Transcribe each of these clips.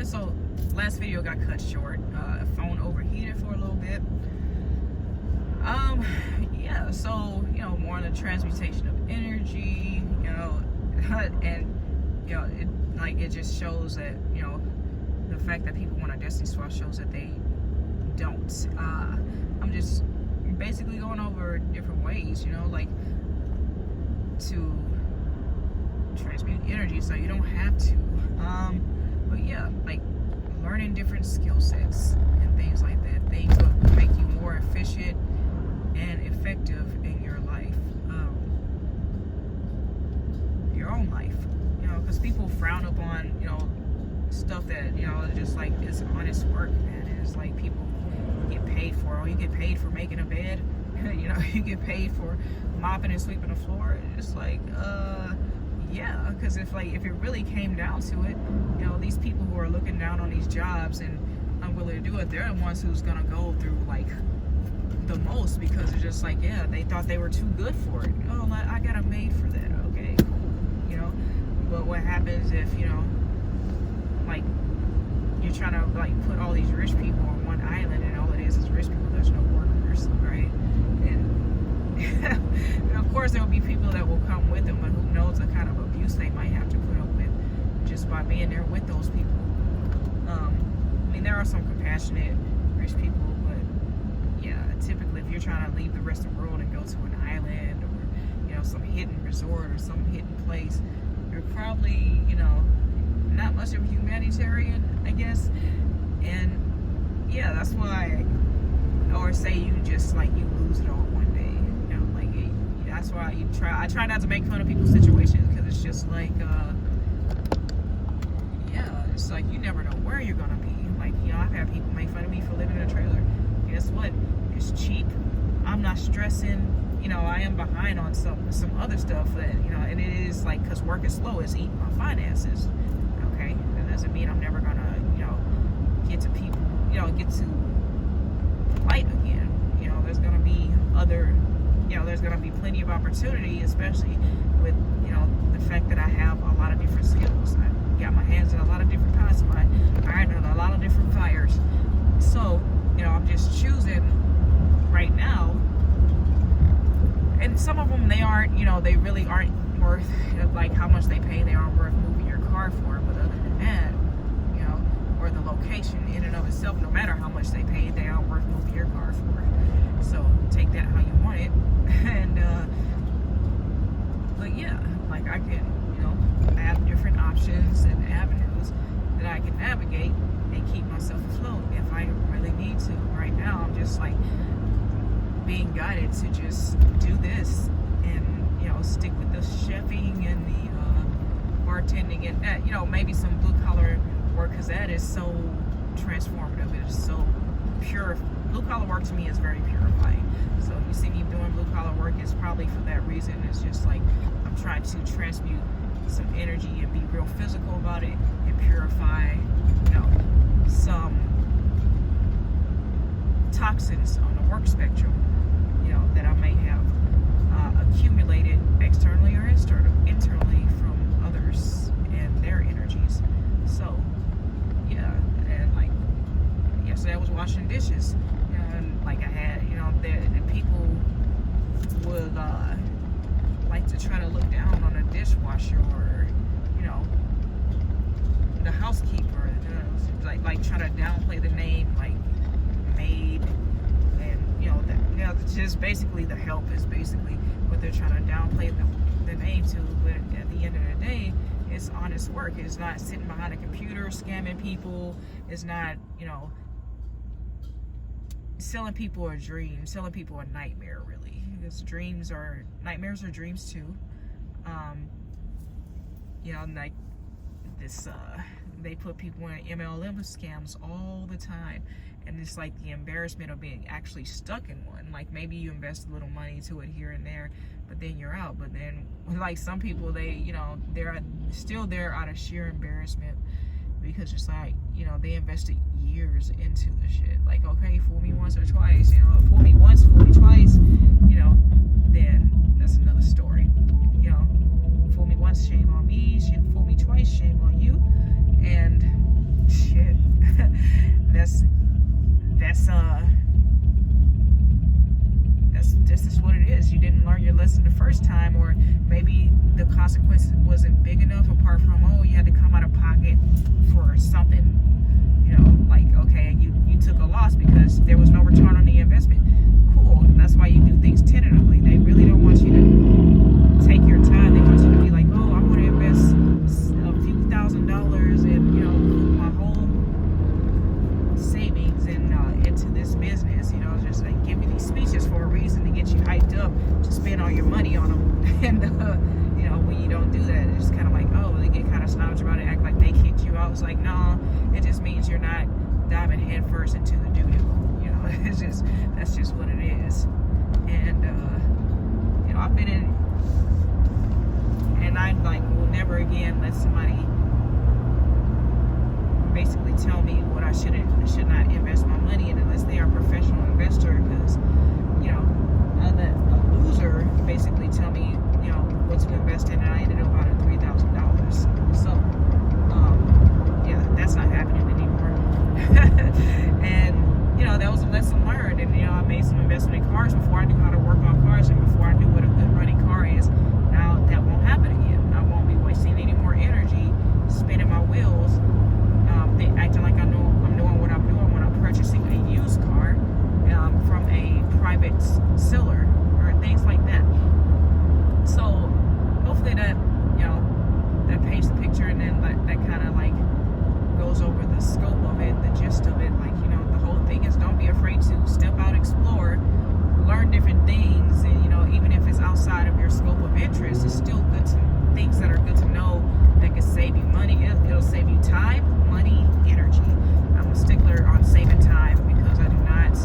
So last video got cut short. Phone overheated for a little bit. Yeah, so, more on the transmutation of energy, and, it just shows that, the fact that people want a destiny swap shows that they don't. I'm just basically going over different ways, to transmute energy so you don't have to. But yeah, learning different skill sets and things like that, things will make you more efficient and effective in your life, your own life, because people frown upon, stuff that, just it's honest work, man. It's like people get paid for, you get paid for making a bed, you get paid for mopping and sweeping the floor. It's yeah, because if it really came down to it, these people who are looking down on these jobs and unwilling to do it, they're the ones who's gonna go through the most, because it's just yeah, they thought they were too good for it. Oh, I got a maid for that. Okay, cool. But what happens if you're trying to put all these rich people on one island, and all it is rich people, there's no workers, right? And of course there will be people that will come with them, but who knows the kind of abuse they might have to put up with just by being there with those people. There are some compassionate rich people, but yeah, typically if you're trying to leave the rest of the world and go to an island, or some hidden resort or some hidden place, you're probably not much of a humanitarian, I guess. And yeah, that's why, or say you just you lose it all one day, that's why I try not to make fun of people's situations, because it's just yeah, it's you never know where you're gonna be. I've had people make fun of me for living in a trailer. Guess what? It's cheap. I'm not stressing. I am behind on some other stuff that, and it is because work is slow, it's eating my finances. Okay? That doesn't mean I'm never gonna, get to people, get to light again. There's gonna be there's gonna be plenty of opportunity, especially with, the fact that I have a lot of different skills. I got my hands in a lot of different pots, my iron in a lot of different fires. So, I'm just choosing right now. And some of them, they aren't, they really aren't worth, how much they pay, they aren't worth moving your car for. But other than that, or the location in and of itself, no matter how much they pay, they aren't worth moving your car for. So take that how you want it. And, but yeah, I can, have different options and avenues that I can navigate and keep myself afloat if I really need to. Right now, I'm just being guided to just do this and stick with the chefing and the bartending and maybe some blue collar work, because that is so transformative. It is so pure. Blue collar work to me is very purifying. So you see me doing blue collar work, it's probably for that reason. It's just I'm trying to transmute some energy and be real physical about it and purify some toxins on the work spectrum that I may have accumulated externally or internally from others and their energies. So yeah, and yesterday I was washing dishes, and I had the people would like to try to look down on a dishwasher, or the housekeeper, try to downplay the name maid, and just basically the help is basically what they're trying to downplay the name to. But at the end of the day, it's honest work. It's not sitting behind a computer scamming people. It's not selling people a dream, selling people a nightmare, really. Because nightmares are dreams too. They put people in MLM scams all the time, and it's the embarrassment of being actually stuck in one. Maybe you invest a little money to it here and there, but then you're out. But then some people, they're still there out of sheer embarrassment, because it's they invested years into the shit. Okay, fool me once or twice, fool me once, fool me twice, then that's another story. Fool me once, shame on me. Fool me twice, shame on you. And this is what it is. You didn't learn your lesson the first time, or maybe the consequence wasn't big enough, apart from, oh, you had to come out of pocket for something, like, okay, you took a loss because there was no return on the investment. Cool. That's why you do things tentatively. They really don't want you to take your time. They want you to be like, oh, I want to invest a few $1,000s and my whole savings into this business. Just like give me these speeches for a reason, to get you hyped up to spend all your money on them. And when you don't do that, it's kind of like, oh, they get kind of snobbish about it, act like they kicked you out. It's like, no, it just means you're not diving headfirst into the doo-doo. That's just what it is. And I've been in, and I will never again let somebody basically tell me what I should not invest my money in, unless they are a professional investor. Because I let a loser basically tell me what to invest in, and I ended up out of $3,000. So that's not happening anymore. And that was a lesson learned. And I made some investment in cars before I knew how to work on cars, and before I knew what a good running car is. Now that won't happen again. I won't be wasting any more energy spinning my wheels, acting like I'm doing what I'm doing when I'm purchasing a used car from a private seller or things like that. So hopefully that that paints the picture, and then that kind of goes over the scope of it, the gist of it. The whole thing is, don't be afraid to step out, explore, learn different things, and even if it's outside of your scope of interest, it's still good things that are good to know that can save you money. It'll save you time, money, energy. I'm a stickler on saving time, because I do not.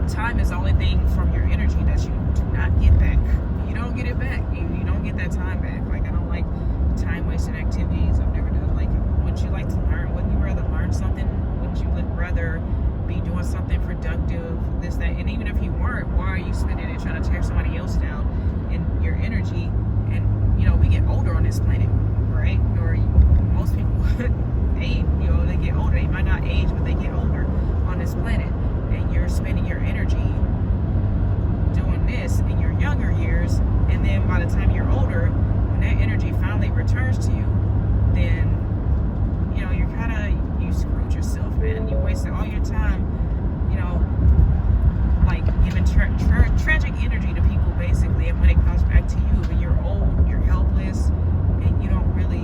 Time is the only thing from your energy that you do not get back. You don't get it back. You don't get that time back. I don't like time wasting activities. I've never done. Wouldn't you like to learn? Wouldn't you rather learn something? Wouldn't you rather be doing something productive? This, that, and even if you weren't, why are you spending it trying to tear somebody else down in your energy? And we get older on this planet, right? Or most people age. They get older. They might not age, but they get older on this planet. And you're spending your energy doing this in your younger years, and then by the time you're older, when that energy finally returns to you, then you screwed yourself, man. You wasted all your time, giving tragic energy to people, basically. And when it comes back to you, when you're old, you're helpless, and you don't really,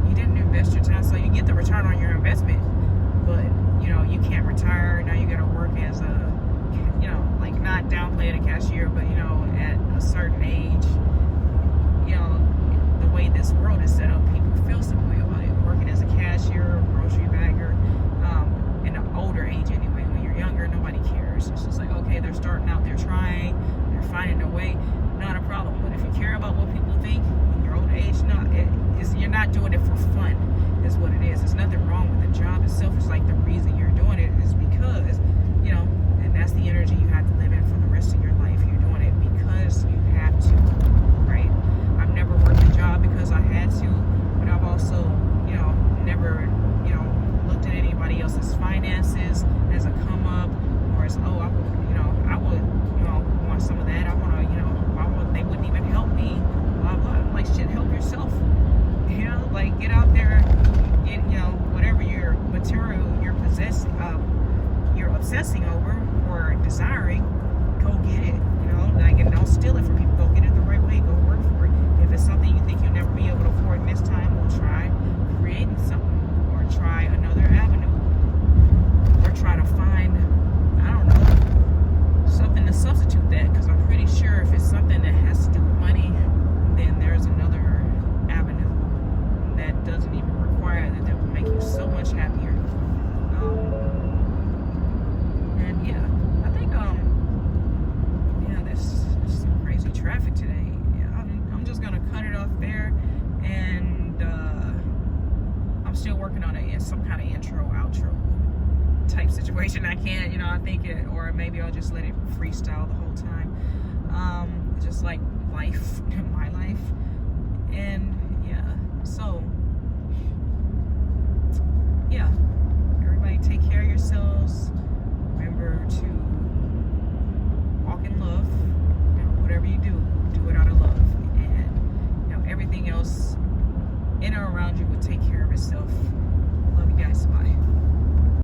you didn't invest your time. So you get the return on your investment, but you can't retire. Now you got to work as a, not downplaying a cashier, but at a certain age, the way this world is set up, people feel some way about it. Working as a cashier, grocery bagger, in an older age anyway. When you're younger, nobody cares. It's just like, okay, they're starting out, they're trying, they're finding their way, not a problem. But if you care about what people think in your old age, you're not doing it for fun, is what it is. There's nothing wrong with the job itself. It's the reason you're doing it is because, and that's the energy you have to live in for the rest of your life. You're doing it because you have to, right? I've never worked a job because I had to, but I've also, never, looked at anybody else's finances as a come up, or as, oh, I would, want some of that. I want to, they wouldn't even help me, blah, blah. Shit, help yourself. Get out there, get, whatever your material you're obsessing over or desiring, go get it. And don't steal it from people. Go get it the right way. Go work for it. If it's something you think you'll never be able to afford this time, we'll try creating something, or try another avenue, or try to find, I don't know, something to substitute that. Because I'm pretty sure if it's something that has to do with money, then there's another avenue that doesn't even require that will make you so much happier. There's some crazy traffic today. I'm just gonna cut it off there, and I'm still working on some kind of intro, outro type situation. I can't, I think it, or maybe I'll just let it freestyle the whole time. Just like life, my life, and So, yeah, everybody take care of yourselves. Remember to walk in love. You know, whatever you do, do it out of love. And, you know, everything else in or around you will take care of itself. Love you guys. Bye.